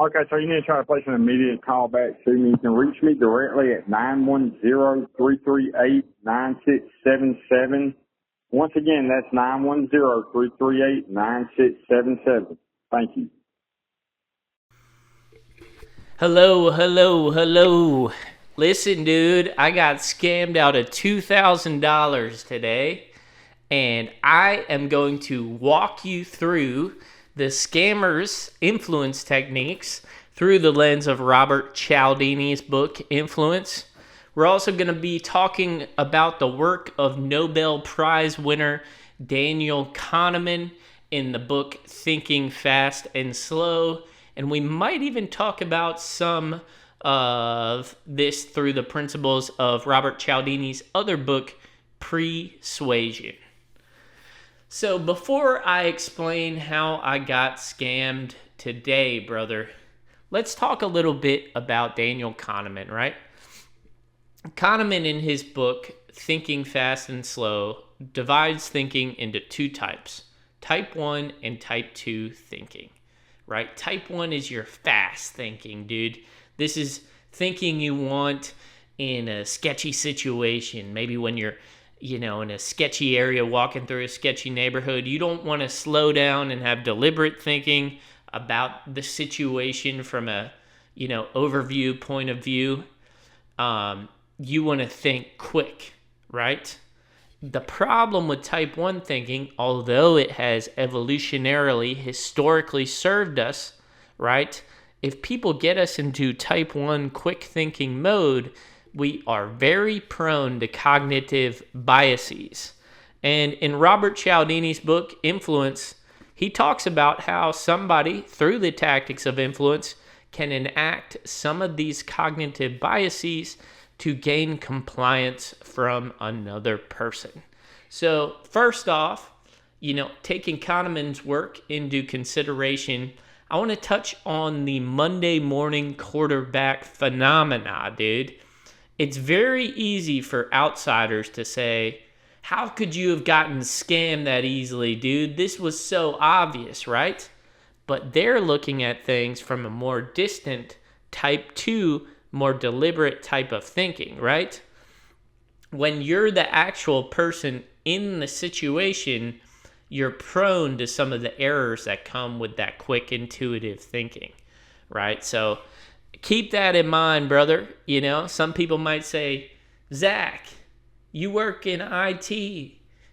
Okay, so you need to try to place an immediate call back to me. You can reach me directly at 910-338-9677. Once again, that's 910-338-9677. Thank you. Hello. Listen, dude, I got scammed out of $2,000 today, and I am going to walk you through the scammers' influence techniques through the lens of Robert Cialdini's book, Influence. We're also going to be talking about the work of Nobel Prize winner Daniel Kahneman in the book Thinking Fast and Slow. And we might even talk about some of this through the principles of Robert Cialdini's other book, Persuasion. So before I explain how I got scammed today, brother, let's talk a little bit about Daniel Kahneman, right? Kahneman, in his book, Thinking Fast and Slow, divides thinking into two types, type 1 and type 2 thinking, right? Type 1 is your fast thinking, dude. This is thinking you want in a sketchy situation, maybe when you're in a sketchy area, walking through a sketchy neighborhood. You don't want to slow down and have deliberate thinking about the situation from a, overview point of view. You want to think quick, right? The problem with type 1 thinking, although it has evolutionarily, historically served us, right? If people get us into type 1 quick thinking mode, we are very prone to cognitive biases. And in Robert Cialdini's book, Influence, he talks about how somebody, through the tactics of influence, can enact some of these cognitive biases to gain compliance from another person. So first off, taking Kahneman's work into consideration, I want to touch on the Monday morning quarterback phenomena, dude. It's very easy for outsiders to say, how could you have gotten scammed that easily, dude? This was so obvious, right? But they're looking at things from a more distant type 2, more deliberate type of thinking, right? When you're the actual person in the situation, you're prone to some of the errors that come with that quick intuitive thinking, right? So keep that in mind, brother. Some people might say, Zach, you work in IT.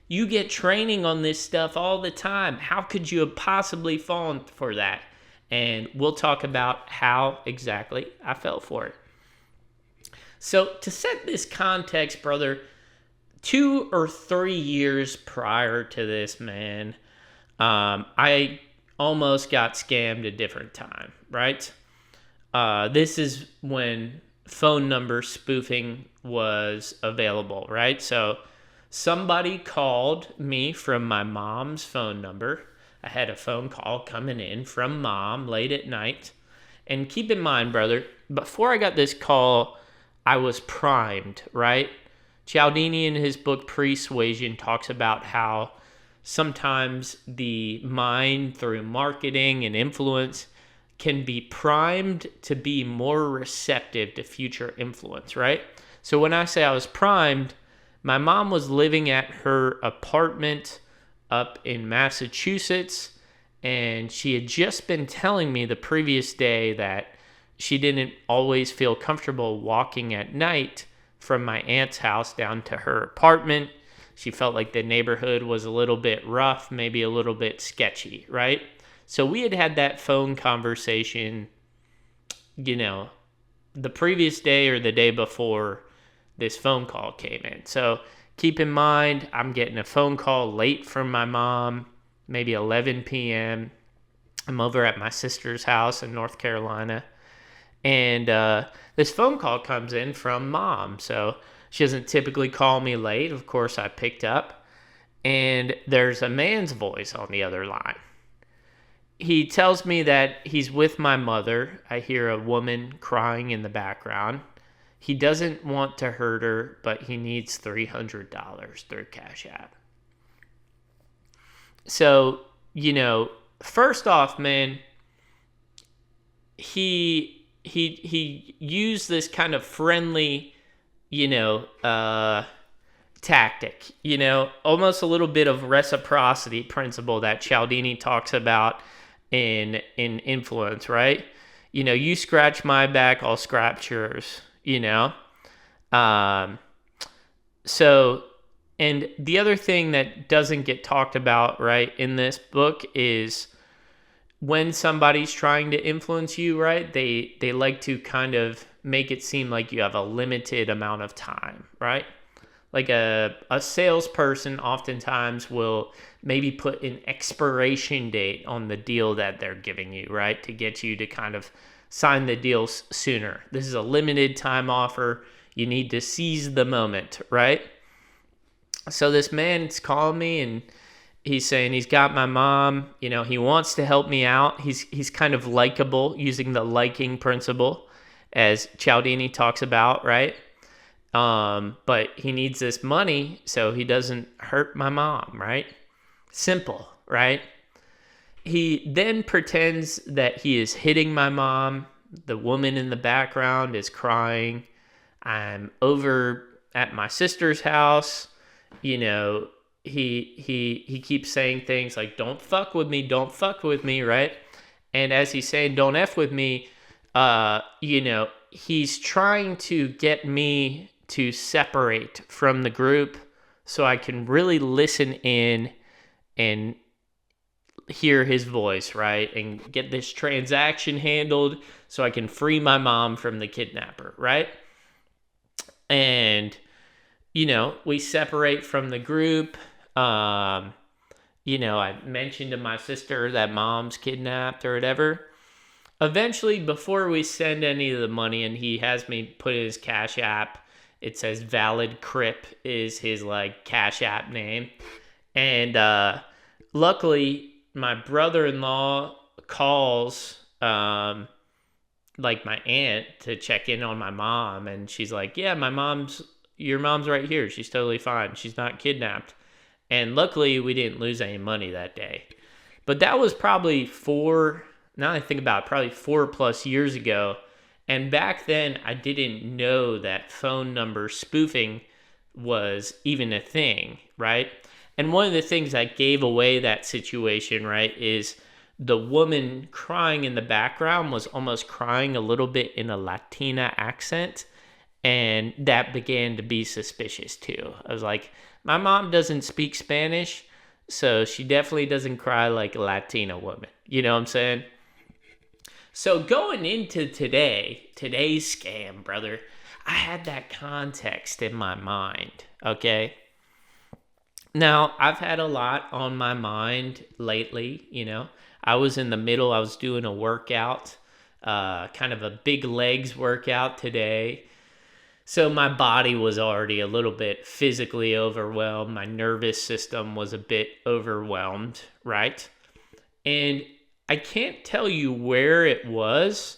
You get training on this stuff all the time. How could you have possibly fallen for that? And we'll talk about how exactly I fell for it. So to set this context, brother, 2 or 3 years prior to this, man, I almost got scammed a different time, right? This is when phone number spoofing was available, right? So somebody called me from my mom's phone number. I had a phone call coming in from mom late at night. And keep in mind, brother, before I got this call, I was primed, right? Cialdini in his book Persuasion talks about how sometimes the mind through marketing and influence can be primed to be more receptive to future influence, right? So when I say I was primed, my mom was living at her apartment up in Massachusetts, and she had just been telling me the previous day that she didn't always feel comfortable walking at night from my aunt's house down to her apartment. She felt like the neighborhood was a little bit rough, maybe a little bit sketchy, right? So we had that phone conversation, the previous day or the day before this phone call came in. So keep in mind, I'm getting a phone call late from my mom, maybe 11 p.m. I'm over at my sister's house in North Carolina. And this phone call comes in from mom. So she doesn't typically call me late. Of course, I picked up. And there's a man's voice on the other line. He tells me that he's with my mother. I hear a woman crying in the background. He doesn't want to hurt her, but he needs $300 through Cash App. So, first off, man, he used this kind of friendly, tactic, almost a little bit of reciprocity principle that Cialdini talks about in Influence, right? You scratch my back, I'll scratch yours, Um, so, and the other thing that doesn't get talked about, right, in this book is when somebody's trying to influence you, right, they like to kind of make it seem like you have a limited amount of time, right? Like a salesperson oftentimes will maybe put an expiration date on the deal that they're giving you, right? To get you to kind of sign the deal sooner. This is a limited time offer. You need to seize the moment, right? So this man's calling me and he's saying he's got my mom, he wants to help me out. He's kind of likable, using the liking principle as Cialdini talks about, right? But he needs this money so he doesn't hurt my mom, right? Simple, right? He then pretends that he is hitting my mom. The woman in the background is crying. I'm over at my sister's house. He keeps saying things like, don't fuck with me, right? And as he's saying, don't F with me, he's trying to get me to separate from the group so I can really listen in and hear his voice, right? And get this transaction handled so I can free my mom from the kidnapper, right? And, we separate from the group. I mentioned to my sister that mom's kidnapped or whatever. Eventually, before we send any of the money, and he has me put in his Cash App, it says Valid Crip is his Cash App name. And luckily, my brother-in-law calls my aunt to check in on my mom, and she's like, yeah, your mom's right here. She's totally fine. She's not kidnapped. And luckily, we didn't lose any money that day. But that was probably now I think about it, probably 4+ years ago. And back then, I didn't know that phone number spoofing was even a thing, right? And one of the things that gave away that situation, right, is the woman crying in the background was almost crying a little bit in a Latina accent. And that began to be suspicious too. I was like, my mom doesn't speak Spanish, so she definitely doesn't cry like a Latina woman. You know what I'm saying? So going into today's scam, brother, I had that context in my mind, okay? Now, I've had a lot on my mind lately, I was in the middle, I was doing a workout, kind of a big legs workout today. So my body was already a little bit physically overwhelmed. My nervous system was a bit overwhelmed, right? And I can't tell you where it was,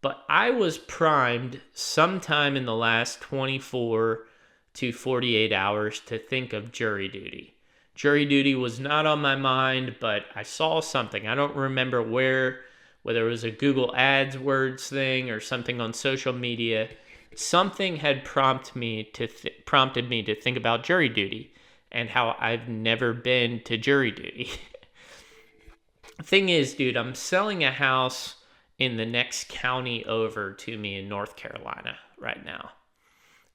but I was primed sometime in the last 24 to 48 hours to think of jury duty. Jury duty was not on my mind, but I saw something. I don't remember whether it was a Google AdWords thing or something on social media. Something had prompted me to think about jury duty and how I've never been to jury duty. Thing is, dude, I'm selling a house in the next county over to me in North Carolina right now.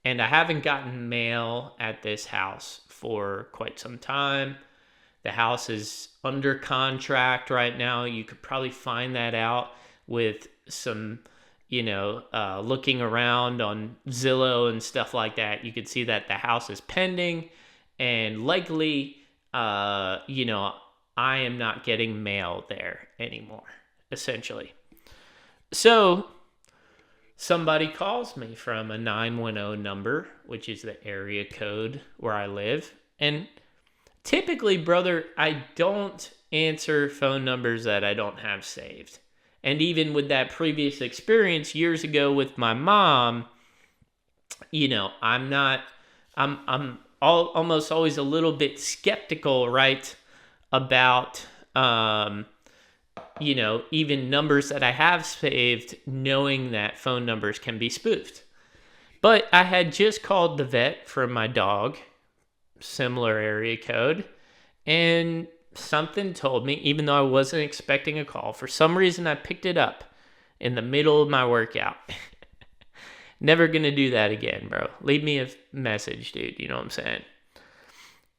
And I haven't gotten mail at this house for quite some time. The house is under contract right now. You could probably find that out with some, looking around on Zillow and stuff like that. You could see that the house is pending, and likely, I am not getting mail there anymore, essentially. So somebody calls me from a 910 number, which is the area code where I live. And typically, brother, I don't answer phone numbers that I don't have saved. And even with that previous experience years ago with my mom, I'm almost always a little bit skeptical, right, about even numbers that I have saved, knowing that phone numbers can be spoofed. But I had just called the vet for my dog, similar area code, and something told me, even though I wasn't expecting a call, for some reason I picked it up in the middle of my workout. Never gonna do that again, bro. Leave me a message, dude. You know what I'm saying?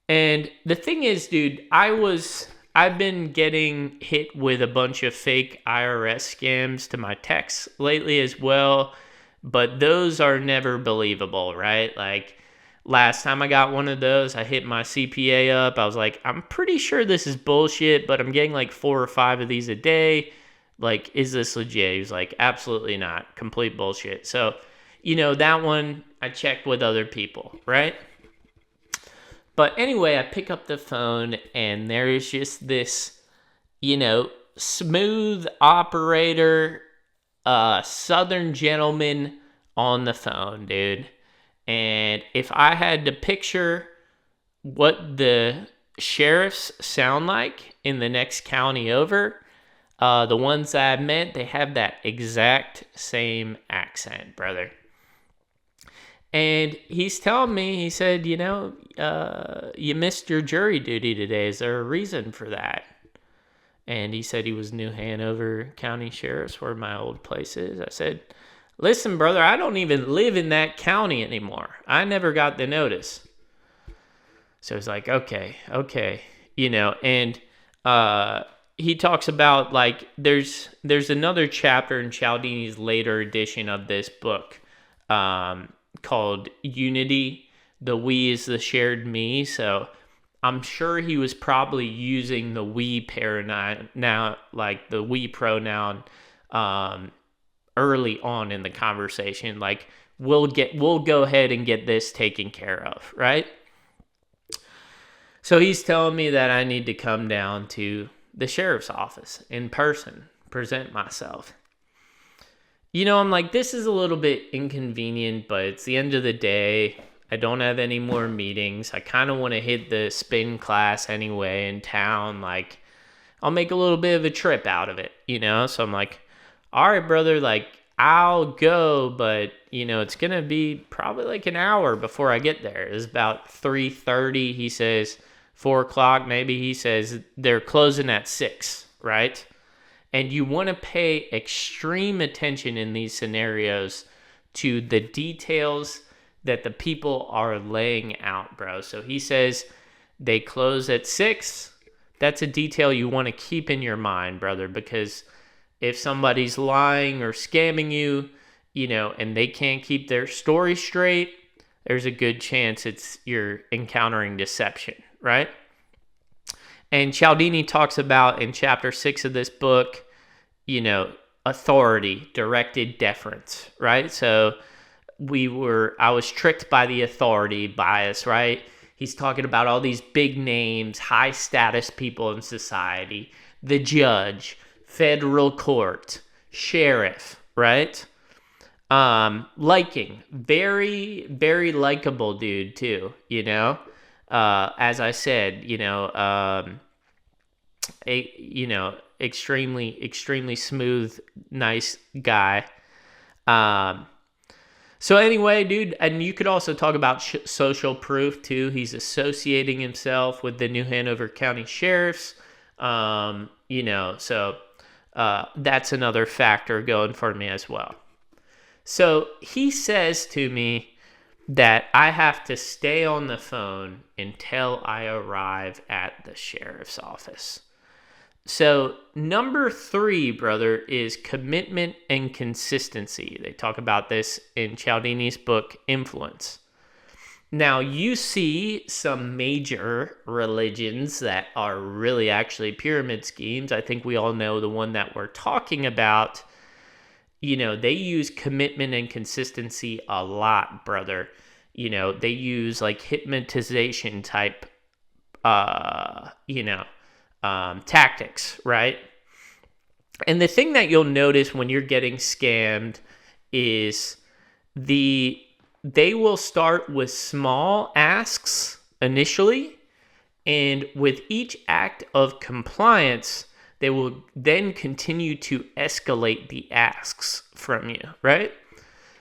And the thing is, dude, I've been getting hit with a bunch of fake IRS scams to my texts lately as well, but those are never believable, right? Like, last time I got one of those, I hit my CPA up. I was like, I'm pretty sure this is bullshit, but I'm getting like 4 or 5 of these a day. Like, is this legit? He was like, absolutely not. Complete bullshit. So, that one I checked with other people, right? But anyway, I pick up the phone and there is just this, smooth operator, Southern gentleman on the phone, dude. And if I had to picture what the sheriffs sound like in the next county over, the ones that I've met, they have that exact same accent, brother. And he's telling me, he said, you missed your jury duty today. Is there a reason for that? And he said he was New Hanover County Sheriff's, where my old place is. I said, listen, brother, I don't even live in that county anymore. I never got the notice. So he's like, okay. And he talks about, like, there's another chapter in Cialdini's later edition of this book called Unity. The we is the shared me. So I'm sure he was probably using the we pronoun, now, like the we pronoun, early on in the conversation. Like, we'll go ahead and get this taken care of, right? So he's telling me that I need to come down to the sheriff's office in person, present myself. I'm like, this is a little bit inconvenient, but it's the end of the day. I don't have any more meetings. I kind of want to hit the spin class anyway in town. Like, I'll make a little bit of a trip out of it, So I'm like, all right, brother, like, I'll go, but, it's going to be probably like an hour before I get there. It's about 3:30, he says, 4 o'clock maybe. He says they're closing at 6, right? And you want to pay extreme attention in these scenarios to the details that the people are laying out, bro. So he says they close at 6. That's a detail you want to keep in your mind, brother, because if somebody's lying or scamming you, and they can't keep their story straight, there's a good chance you're encountering deception, right? And Cialdini talks about in chapter 6 of this book, authority, directed deference, right? So I was tricked by the authority bias, right? He's talking about all these big names, high status people in society, the judge, federal court, sheriff, right? Liking, very, very likable dude too, as I said, extremely, extremely smooth, nice guy. So anyway, dude, and you could also talk about social proof too. He's associating himself with the New Hanover County Sheriffs, so that's another factor going for me as well. So he says to me that I have to stay on the phone until I arrive at the sheriff's office. So number 3, brother, is commitment and consistency. They talk about this in Cialdini's book, Influence. Now, you see some major religions that are really actually pyramid schemes. I think we all know the one that we're talking about. They use commitment and consistency a lot, brother. They use like hypnotization type, tactics, right? And the thing that you'll notice when you're getting scammed is they will start with small asks initially, and with each act of compliance, they will then continue to escalate the asks from you, right?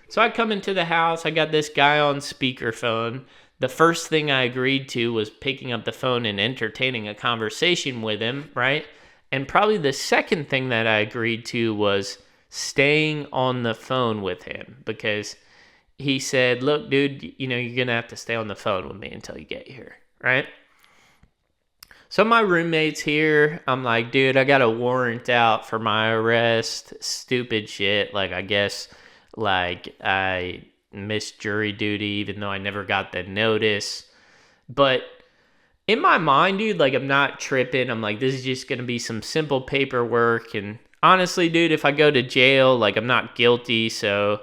So I come into the house, I got this guy on speakerphone. The first thing I agreed to was picking up the phone and entertaining a conversation with him, right? And probably the second thing that I agreed to was staying on the phone with him, because he said, look, dude, you're going to have to stay on the phone with me until you get here, right? So my roommate's here. I'm like, dude, I got a warrant out for my arrest. Stupid shit. Like, I guess, like, I missed jury duty even though I never got the notice. But in my mind, dude, like, I'm not tripping. I'm like, this is just going to be some simple paperwork. And honestly, dude, if I go to jail, like, I'm not guilty. So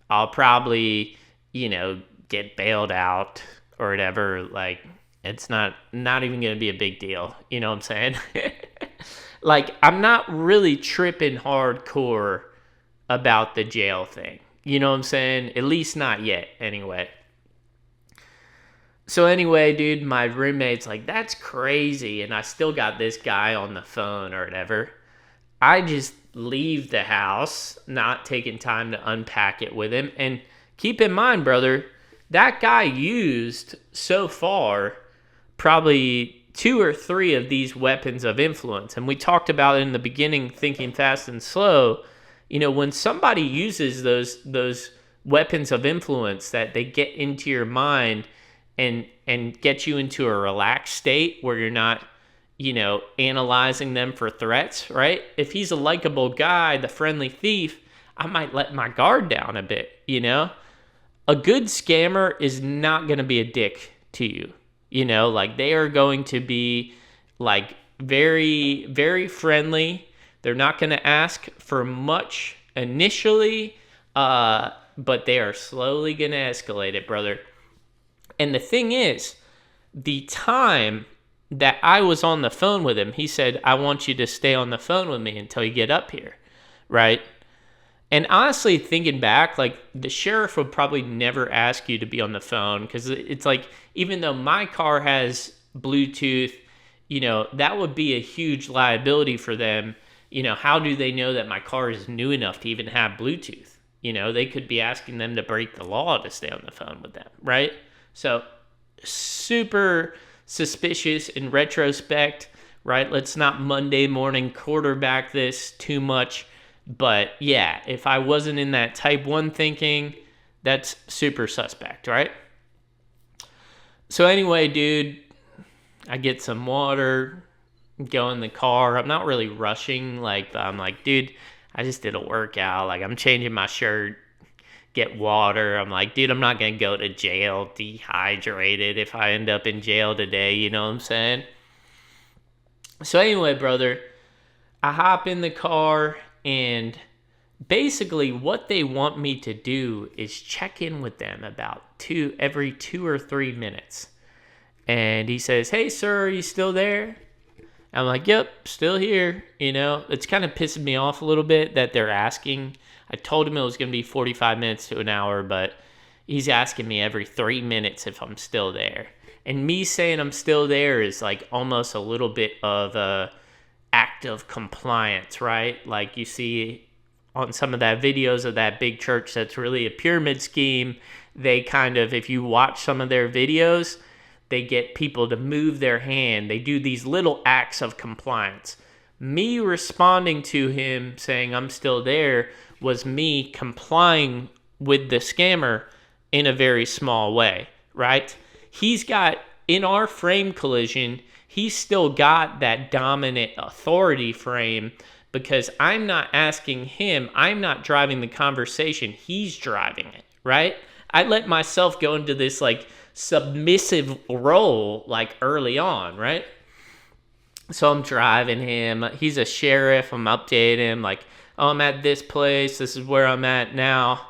I'll probably, get bailed out or whatever. Like, it's not even going to be a big deal. You know what I'm saying? Like, I'm not really tripping hardcore about the jail thing. You know what I'm saying? At least not yet, anyway. So anyway, dude, my roommate's like, that's crazy. And I still got this guy on the phone or whatever. I just leave the house, not taking time to unpack it with him. And keep in mind, brother, that guy used so far probably 2 or 3 of these weapons of influence. And we talked about it in the beginning, Thinking Fast and Slow. When somebody uses those weapons of influence, that they get into your mind and get you into a relaxed state where you're not, analyzing them for threats, right? If he's a likable guy, the friendly thief, I might let my guard down a bit, A good scammer is not going to be a dick to you. Like, they are going to be, like, very, very friendly. They're not going to ask for much initially, but they are slowly going to escalate it, brother. And the thing is, the time that I was on the phone with him, he said, I want you to stay on the phone with me until you get up here, right? And honestly, thinking back, like, the sheriff would probably never ask you to be on the phone, because it's like, even though my car has Bluetooth, that would be a huge liability for them. How do they know that my car is new enough to even have Bluetooth? They could be asking them to break the law to stay on the phone with them, right? So super suspicious in retrospect, right? Let's not Monday morning quarterback this too much. But yeah, if I wasn't in that type 1 thinking, that's super suspect, right? So anyway, dude, I get some water, go in the car. I'm not really rushing, but I'm like, dude, I just did a workout. Like, I'm changing my shirt, get water. I'm like, dude, I'm not going to go to jail dehydrated if I end up in jail today. You know what I'm saying? So anyway, brother, I hop in the car, and basically what they want me to do is check in with them about every 2 or 3 minutes. And he says, hey, sir, are you still there? I'm like, yep, still here. It's kind of pissing me off a little bit that they're asking. I told him it was going to be 45 minutes to an hour, but he's asking me every 3 minutes if I'm still there. And me saying I'm still there is like almost a little bit of a act of compliance, right? Like you see on some of that videos of that big church that's really a pyramid scheme. They kind of, if you watch some of their videos, they get people to move their hand. They do these little acts of compliance. Me responding to him saying I'm still there was me complying with the scammer in a very small way, right? He's got, in our frame collision, he's still got that dominant authority frame, because I'm not asking him, I'm not driving the conversation, he's driving it, right? I let myself go into this like submissive role like early on, right? So I'm driving him, he's a sheriff, I'm updating him like, oh, I'm at this place, this is where I'm at now.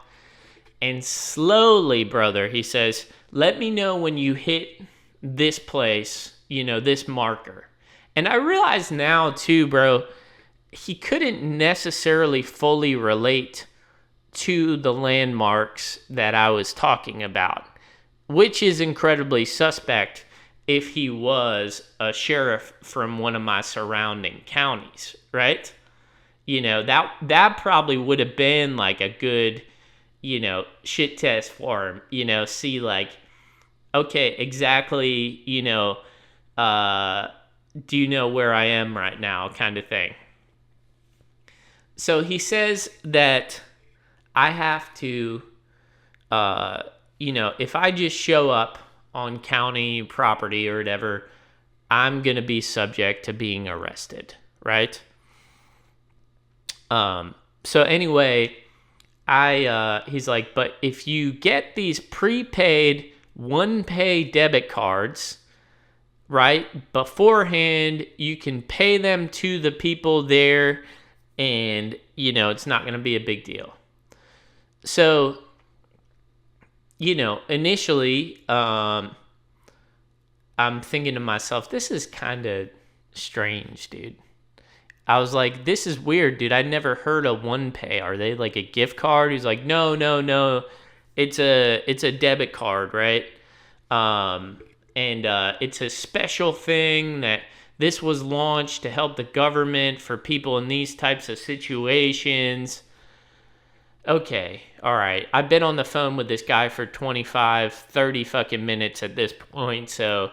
And slowly, brother, he says, let me know when you hit this place, this marker. And I realize now too, bro, he couldn't necessarily fully relate to the landmarks that I was talking about, which is incredibly suspect. if he was a sheriff from one of my surrounding counties, right? That probably would have been like a good, shit test for him, see like, okay, exactly, do you know where I am right now kind of thing. So he says that I have to, if I just show up on county property or whatever, I'm going to be subject to being arrested, right? So anyway, he's like, but if you get these prepaid one-pay debit cards, right, beforehand, you can pay them to the people there, and, it's not going to be a big deal. So, initially, I'm thinking to myself, this is kind of strange, dude. I was like, this is weird, dude. I'd never heard of OnePay. Are they like a gift card? He's like, no. It's a debit card, right? And it's a special thing that this was launched to help the government for people in these types of situations. Okay, all right. I've been on the phone with this guy for 25, 30 fucking minutes at this point. So,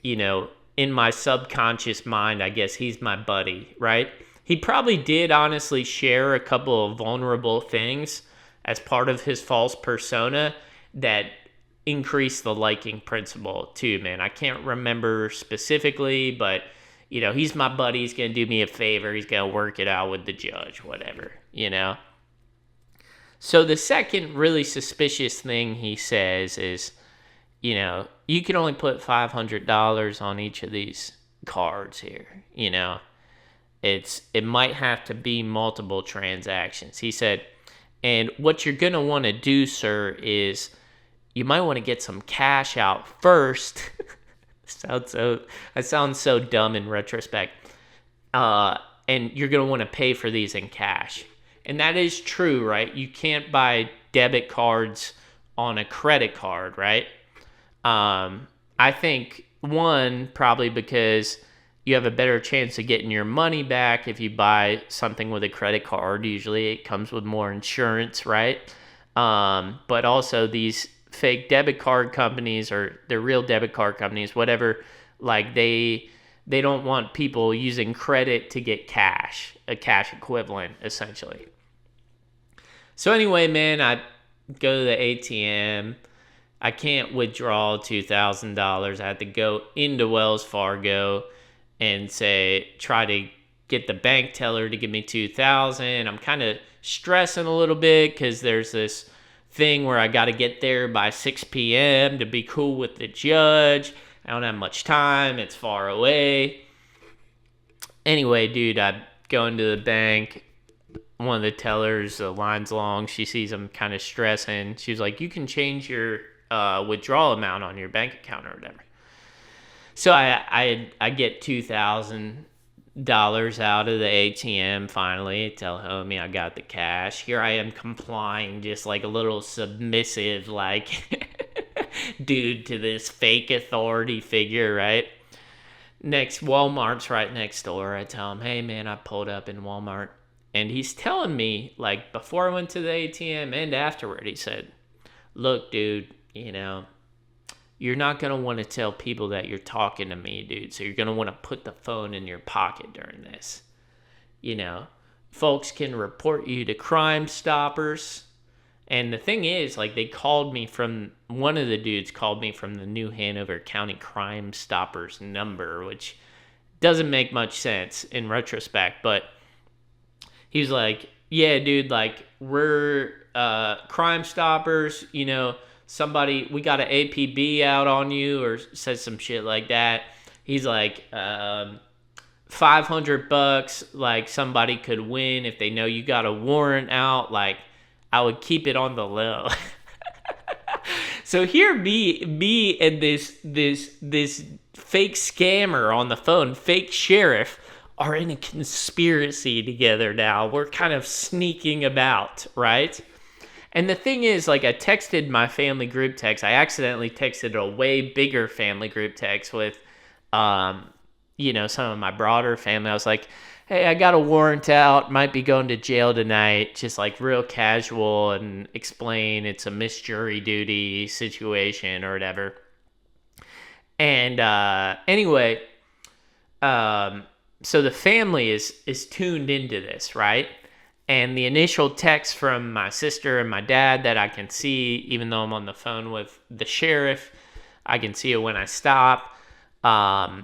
in my subconscious mind, I guess he's my buddy, right? He probably did honestly share a couple of vulnerable things as part of his false persona that increased the liking principle too, man. I can't remember specifically, but, he's my buddy. He's going to do me a favor. He's going to work it out with the judge, whatever, So the second really suspicious thing he says is, you can only put $500 on each of these cards here, It might have to be multiple transactions. He said, and what you're going to want to do, sir, is you might want to get some cash out first. I sound so dumb in retrospect. And you're going to want to pay for these in cash. And that is true, right? You can't buy debit cards on a credit card, right? I think, one, probably because you have a better chance of getting your money back if you buy something with a credit card. Usually it comes with more insurance, right? But also these fake debit card companies, or they're real debit card companies, whatever, like they don't want people using credit to get cash, a cash equivalent, essentially. So anyway, man, I go to the ATM. I can't withdraw $2,000. I had to go into Wells Fargo and try to get the bank teller to give me $2,000. I'm kind of stressing a little bit because there's this thing where I got to get there by 6 p.m. to be cool with the judge. I don't have much time. It's far away. Anyway, dude, I go into the bank. One of the tellers, the line's long. She sees I'm kind of stressing. She's like, you can change your withdrawal amount on your bank account or whatever. So I get $2,000 out of the ATM finally. Tell homie I got the cash. Here I am complying, just like a little submissive, like dude to this fake authority figure, right? Next, Walmart's right next door. I tell him, hey man, I pulled up in Walmart. And he's telling me, like, before I went to the ATM and afterward, he said, look, dude, you're not going to want to tell people that you're talking to me, dude. So you're going to want to put the phone in your pocket during this. Folks can report you to Crime Stoppers. And the thing is, like, one of the dudes called me from the New Hanover County Crime Stoppers number, which doesn't make much sense in retrospect, but he was like, yeah, dude, like, we're Crime Stoppers, we got an APB out on you, or says some shit like that. He's like, $500, like, somebody could win if they know you got a warrant out. Like, I would keep it on the low. So here me and this fake scammer on the phone, fake sheriff, are in a conspiracy together now. We're kind of sneaking about, right? And the thing is, like, I texted my family group text. I accidentally texted a way bigger family group text with, some of my broader family. I was like, hey, I got a warrant out, might be going to jail tonight, just like real casual, and explain it's a missed jury duty situation or whatever. And anyway, so the family is tuned into this, right? And the initial text from my sister and my dad that I can see, even though I'm on the phone with the sheriff, I can see it when I stop. They're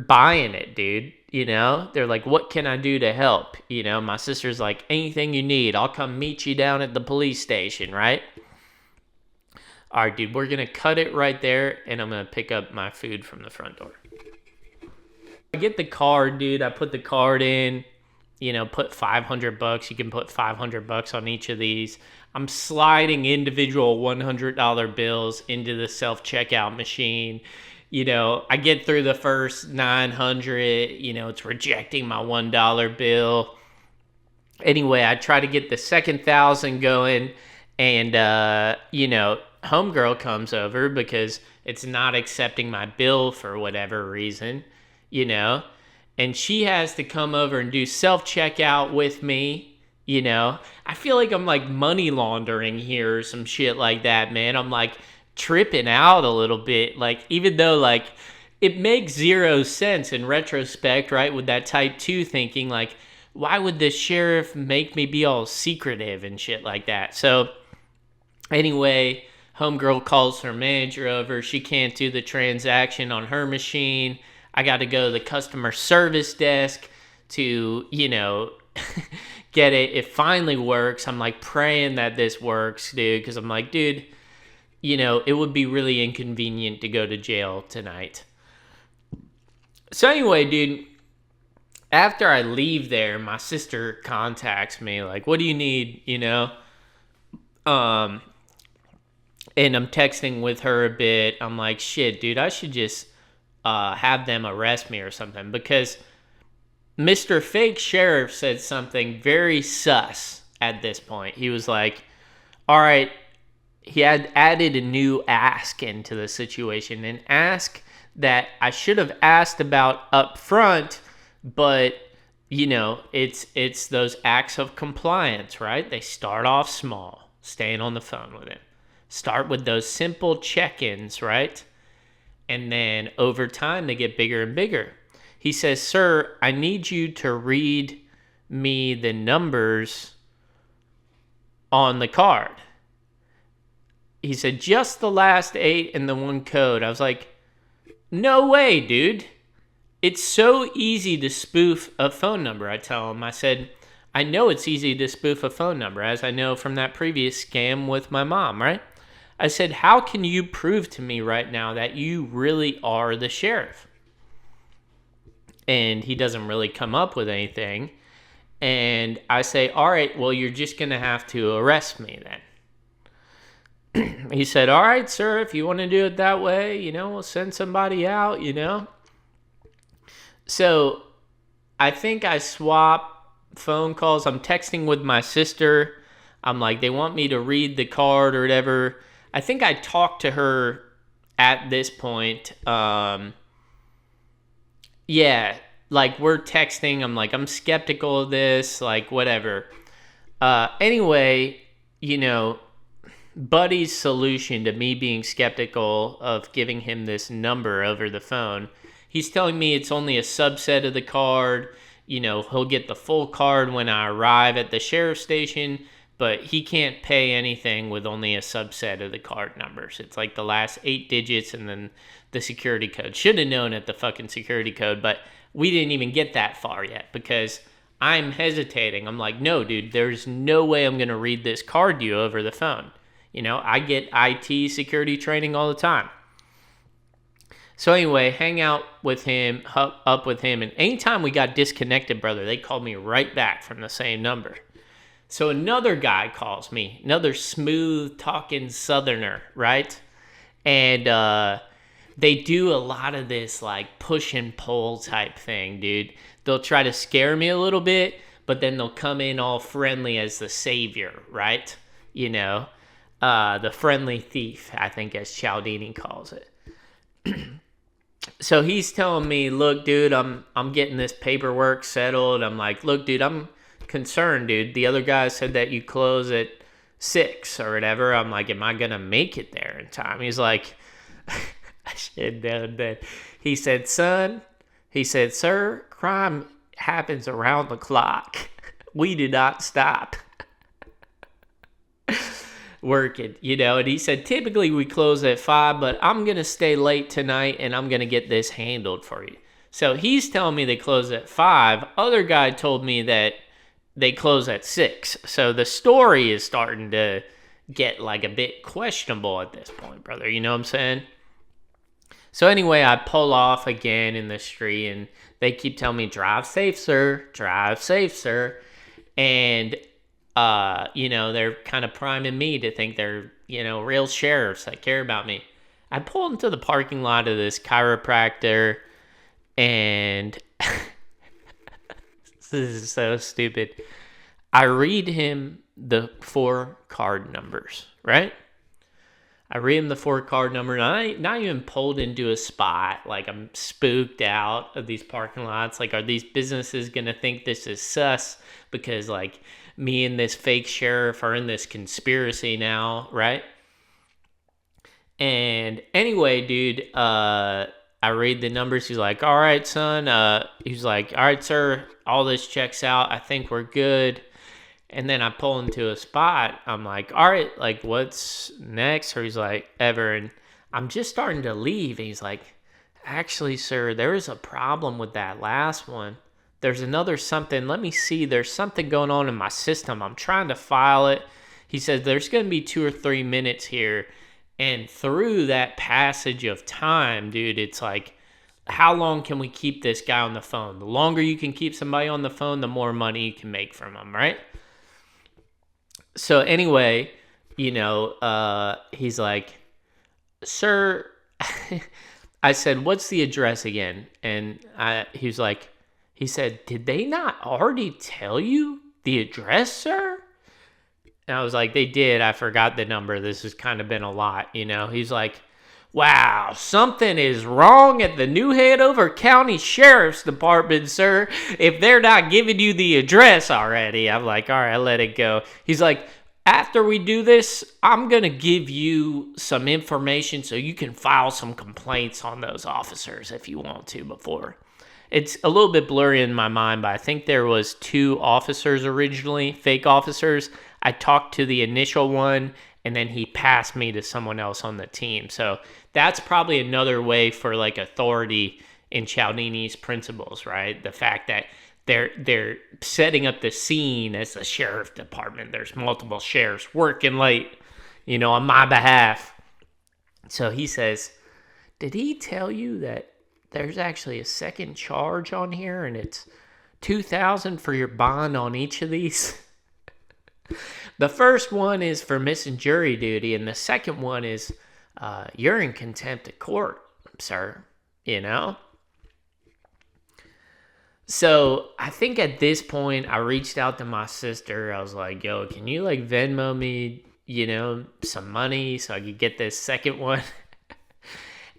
buying it, dude. They're like, what can I do to help? My sister's like, anything you need, I'll come meet you down at the police station, right? All right, dude, we're going to cut it right there, and I'm going to pick up my food from the front door. I get the card, dude. I put the card in. Put $500. You can put $500 on each of these. I'm sliding individual $100 bills into the self-checkout machine. I get through the first 900. It's rejecting my $1 bill. Anyway, I try to get the second 1,000 going, and homegirl comes over because it's not accepting my bill for whatever reason. And she has to come over and do self-checkout with me, I feel like I'm like money laundering here or some shit like that, man. I'm like tripping out a little bit, like, even though like it makes zero sense in retrospect, right? With that type 2 thinking, like, why would the sheriff make me be all secretive and shit like that? So anyway, homegirl calls her manager over. She can't do the transaction on her machine. I got to go to the customer service desk to, get it. It finally works. I'm like praying that this works, dude, because I'm like, dude, it would be really inconvenient to go to jail tonight. So anyway, dude, after I leave there, my sister contacts me like, what do you need, And I'm texting with her a bit. I'm like, shit, dude, I should just have them arrest me or something, because Mr. Fake Sheriff said something very sus at this point. He was like, all right, he had added a new ask into the situation, an ask that I should have asked about up front, but it's those acts of compliance, right? They start off small, staying on the phone with him. Start with those simple check-ins, right? And then over time, they get bigger and bigger. He says, sir, I need you to read me the numbers on the card. He said, just the last 8 and the 1 code. I was like, no way, dude. It's so easy to spoof a phone number, I tell him. I said, I know it's easy to spoof a phone number, as I know from that previous scam with my mom, right? I said, how can you prove to me right now that you really are the sheriff? And he doesn't really come up with anything. And I say, all right, well, you're just going to have to arrest me then. He said, all right, sir, if you want to do it that way, we'll send somebody out, So I think I swap phone calls. I'm texting with my sister. I'm like, they want me to read the card or whatever. I think I talked to her at this point. Yeah, like we're texting. I'm like, I'm skeptical of this, like whatever. Anyway, Buddy's solution to me being skeptical of giving him this number over the phone, he's telling me it's only a subset of the card. He'll get the full card when I arrive at the sheriff's station, but he can't pay anything with only a subset of the card numbers. It's like the last 8 digits and then the security code. Should have known at the fucking security code, but we didn't even get that far yet because I'm hesitating. I'm like, no, dude, there's no way I'm going to read this card to you over the phone. I get IT security training all the time. So anyway, hang out with him, up with him, and anytime we got disconnected, brother, they called me right back from the same number. So another guy calls me, another smooth-talking Southerner, right? And they do a lot of this, like, push and pull type thing, dude. They'll try to scare me a little bit, but then they'll come in all friendly as the savior, right? The friendly thief, I think, as Cialdini calls it. So he's telling me, look, dude, I'm getting this paperwork settled. I'm like, look, dude, I'm concerned, dude. The other guy said that you close at 6 or whatever. I'm like, am I gonna make it there in time? He's like, I should have done that. He said, sir, crime happens around the clock. We do not stop working, and he said, typically we close at 5, but I'm going to stay late tonight and I'm going to get this handled for you. So he's telling me they close at 5. Other guy told me that they close at 6. So the story is starting to get like a bit questionable at this point, brother. You know what I'm saying? So anyway, I pull off again in the street and they keep telling me, drive safe, sir. Drive safe, sir. And they're kind of priming me to think they're, real sheriffs that care about me. I pull into the parking lot of this chiropractor, and this is so stupid. I read him the 4 card numbers, right? I read him the 4 card numbers, and I not even pulled into a spot. Like, I'm spooked out of these parking lots. Like, are these businesses going to think this is sus because, like, me and this fake sheriff are in this conspiracy now, right? And anyway, dude, I read the numbers. He's like, all right, son. He's like, all right, sir, all this checks out. I think we're good. And then I pull into a spot. I'm like, all right, like, what's next? Or he's like, ever. And I'm just starting to leave. And he's like, actually, sir, there is a problem with that last one. There's another something. Let me see. There's something going on in my system. I'm trying to file it. He says there's going to be 2 or 3 minutes here. And through that passage of time, dude, it's like, how long can we keep this guy on the phone? The longer you can keep somebody on the phone, the more money you can make from them, right? So anyway, he's like, sir, I said, what's the address again? And he said, did they not already tell you the address, sir? And I was like, they did. I forgot the number. This has kind of been a lot, He's like, wow, something is wrong at the New Hanover County Sheriff's Department, sir, if they're not giving you the address already. I'm like, all right, let it go. He's like, after we do this, I'm going to give you some information so you can file some complaints on those officers if you want to before. It's a little bit blurry in my mind, but I think there was 2 officers originally, fake officers. I talked to the initial one, and then he passed me to someone else on the team. So that's probably another way for, like, authority in Cialdini's principles, right? The fact that they're setting up the scene as the sheriff department. There's multiple sheriffs working late, on my behalf. So he says, did he tell you that there's actually a second charge on here and it's $2,000 for your bond on each of these? The first one is for missing jury duty, and the second one is you're in contempt of court, sir, So I think at this point I reached out to my sister. I was like, yo, can you like Venmo me, some money so I could get this second one?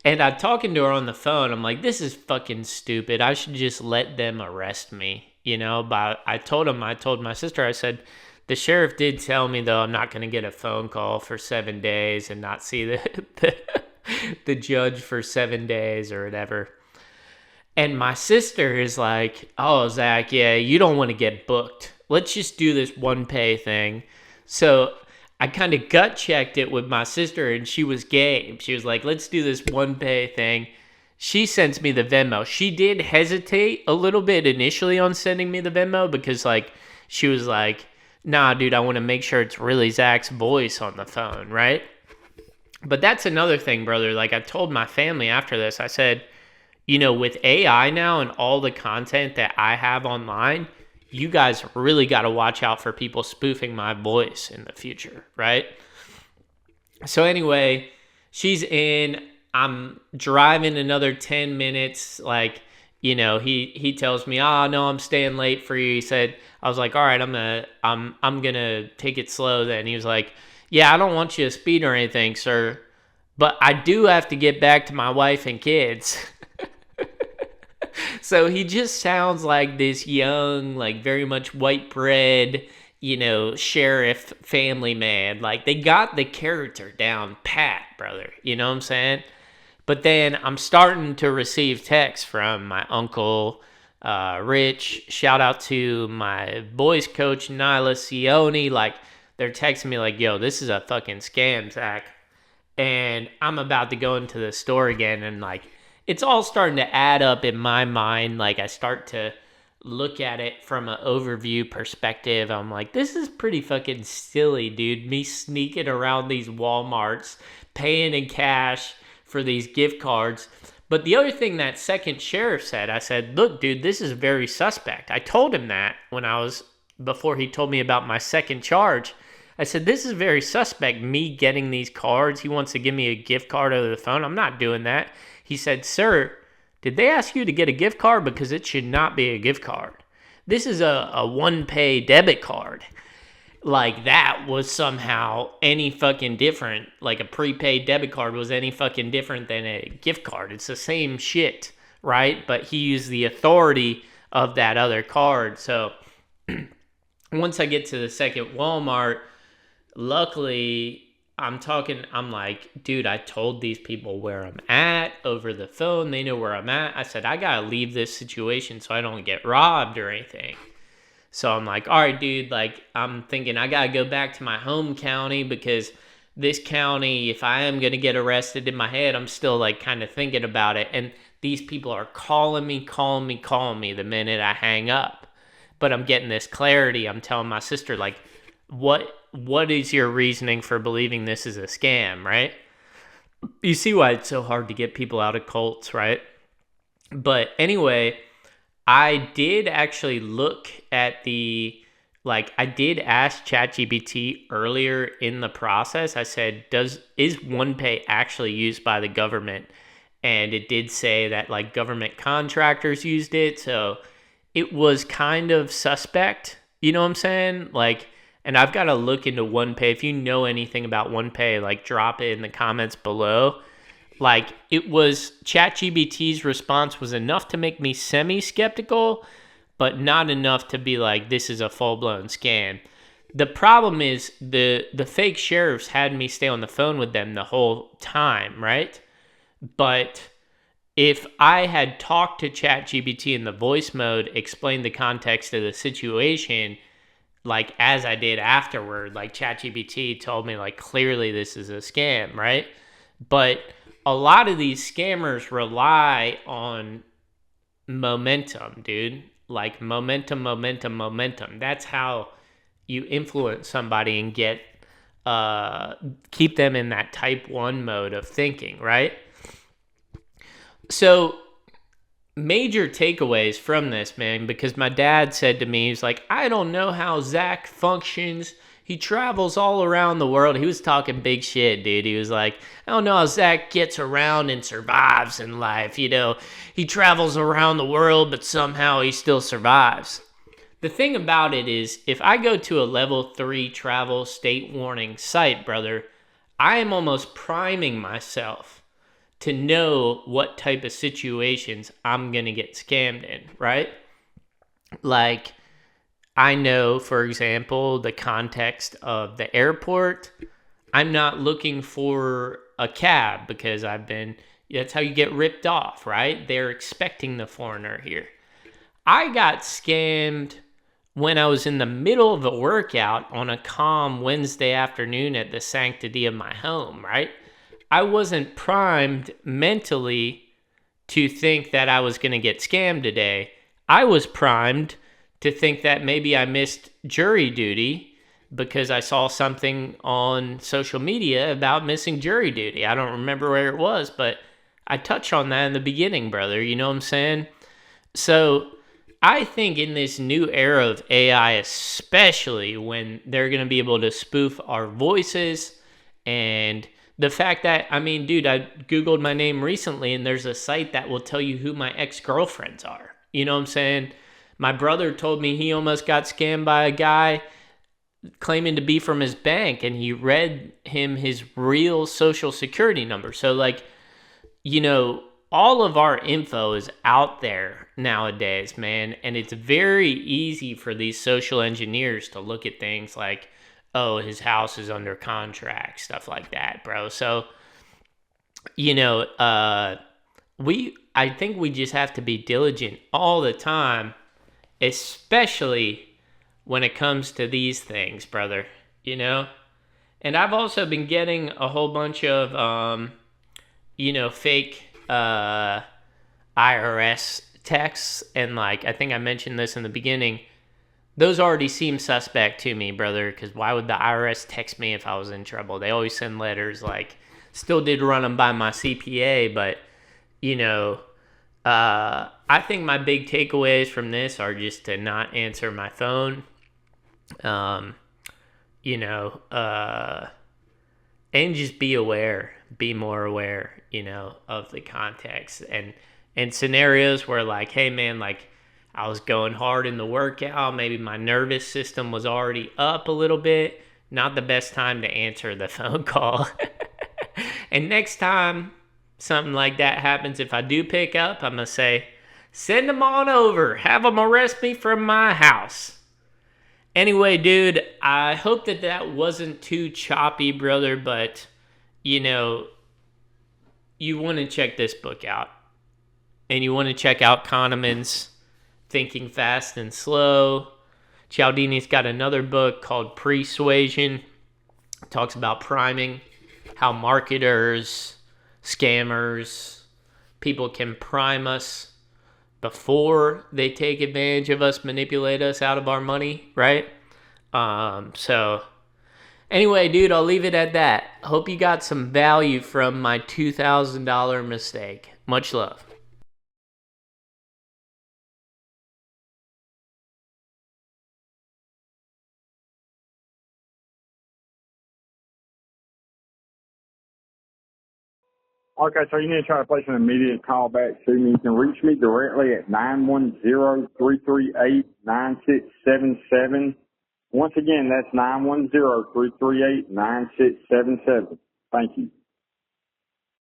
And I'm talking to her on the phone. I'm like, this is fucking stupid. I should just let them arrest me, But I told my sister, I said, the sheriff did tell me, though, I'm not going to get a phone call for 7 days and not see the judge for 7 days or whatever. And my sister is like, oh, Zach, yeah, you don't want to get booked. Let's just do this one pay thing. So I kind of gut checked it with my sister, and she was game. She was like, let's do this one pay thing. She sends me the Venmo. She did hesitate a little bit initially on sending me the Venmo because, like, she was like, nah, dude, I want to make sure it's really Zach's voice on the phone, right? But that's another thing, brother. Like, I told my family after this, I said, with AI now and all the content that I have online, you guys really got to watch out for people spoofing my voice in the future, right? So anyway, she's in. I'm driving another 10 minutes. Like, he tells me, "Oh, no, I'm staying late for you." He said, I was like, "All right, I'm gonna take it slow then." He was like, "Yeah, I don't want you to speed or anything, sir, but I do have to get back to my wife and kids." So he just sounds like this young, like very much white bread, sheriff family man. Like they got the character down pat, brother. You know what I'm saying? But then I'm starting to receive texts from my uncle, Rich. Shout out to my boys coach, Nyla Sione. Like they're texting me like, "Yo, this is a fucking scam, Zach." And I'm about to go into the store again, and like it's all starting to add up in my mind. Like I start to look at it from an overview perspective. I'm like, this is pretty fucking silly, dude. Me sneaking around these Walmarts, paying in cash for these gift cards. But the other thing that second sheriff said, I said, "Look, dude, this is very suspect." I told him that before he told me about my second charge. I said, "This is very suspect, me getting these cards. He wants to give me a gift card over the phone. I'm not doing that." He said, "Sir, did they ask you to get a gift card? Because it should not be a gift card. This is a one-pay debit card." Like that was somehow any fucking different. Like a prepaid debit card was any fucking different than a gift card. It's the same shit, right? But he used the authority of that other card. So once I get to the second Walmart, luckily I'm like, dude, I told these people where I'm at over the phone. They know where I'm at. I said, I gotta leave this situation so I don't get robbed or anything. So I'm like, all right, dude, like I'm thinking I gotta go back to my home county because this county, if I am gonna get arrested, in my head, I'm still like kind of thinking about it. And these people are calling me the minute I hang up. But I'm getting this clarity. I'm telling my sister, like, what is your reasoning for believing this is a scam, right? You see why it's so hard to get people out of cults, right? But anyway, I did actually look at I did ask ChatGPT earlier in the process. I said, is OnePay actually used by the government? And it did say that like government contractors used it. So it was kind of suspect. You know what I'm saying? Like, and I've got to look into OnePay. If you know anything about OnePay, like drop it in the comments below. Like it was ChatGPT's response was enough to make me semi-skeptical, but not enough to be like, this is a full-blown scam. The problem is the fake sheriffs had me stay on the phone with them the whole time, right? But if I had talked to ChatGPT in the voice mode, explained the context of the situation, like as I did afterward, like ChatGPT told me like clearly this is a scam, right? But a lot of these scammers rely on momentum, dude. Like momentum. That's how you influence somebody and keep them in that type 1 mode of thinking, right? So major takeaways from this, man, because my dad said to me, he's like, I don't know how Zach functions. He travels all around the world. He was talking big shit, dude. He was like, I don't know how Zach gets around and survives in life. You know, he travels around the world, but somehow he still survives. The thing about it is, if I go to a level 3 travel state warning site, brother, I am almost priming myself to know what type of situations I'm going to get scammed in, right? Like, I know, for example, the context of the airport. I'm not looking for a cab because that's how you get ripped off, right? They're expecting the foreigner here. I got scammed when I was in the middle of a workout on a calm Wednesday afternoon at the sanctity of my home, right? I wasn't primed mentally to think that I was going to get scammed today. I was primed to think that maybe I missed jury duty because I saw something on social media about missing jury duty. I don't remember where it was, but I touched on that in the beginning, brother. You know what I'm saying? So I think in this new era of AI, especially when they're going to be able to spoof our voices and the fact that, I mean, dude, I Googled my name recently and there's a site that will tell you who my ex-girlfriends are. You know what I'm saying? My brother told me he almost got scammed by a guy claiming to be from his bank, and he read him his real social security number. So, like, you know, all of our info is out there nowadays, man. And it's very easy for these social engineers to look at things like, oh, his house is under contract, stuff like that, bro. So, you know, I think we just have to be diligent all the time, especially when it comes to these things, brother, you know? And I've also been getting a whole bunch of, fake IRS texts. And, like, I think I mentioned this in the beginning. Those already seem suspect to me, brother, because why would the IRS text me if I was in trouble? They always send letters. Like, still did run them by my CPA, but, you know, I think my big takeaways from this are just to not answer my phone. You know, and just be more aware, you know, of the context and scenarios where, like, hey man, like, I was going hard in the workout, maybe my nervous system was already up a little bit, not the best time to answer the phone call. And next time something like that happens, if I do pick up, I'm gonna say, send them on over, have them arrest me from my house. Anyway, dude, I hope that wasn't too choppy, brother, but, you know, you want to check this book out. And you want to check out Kahneman's Thinking Fast and Slow. Cialdini's got another book called Persuasion. It talks about priming, how marketers, scammers, people can prime us before they take advantage of us, manipulate us out of our money, right? So anyway, dude, I'll leave it at that. Hope you got some value from my $2,000 mistake. Much love. Okay, so you need to try to place an immediate call back to me. You can reach me directly at 910-338-9677. Once again, that's 910-338-9677. Thank you.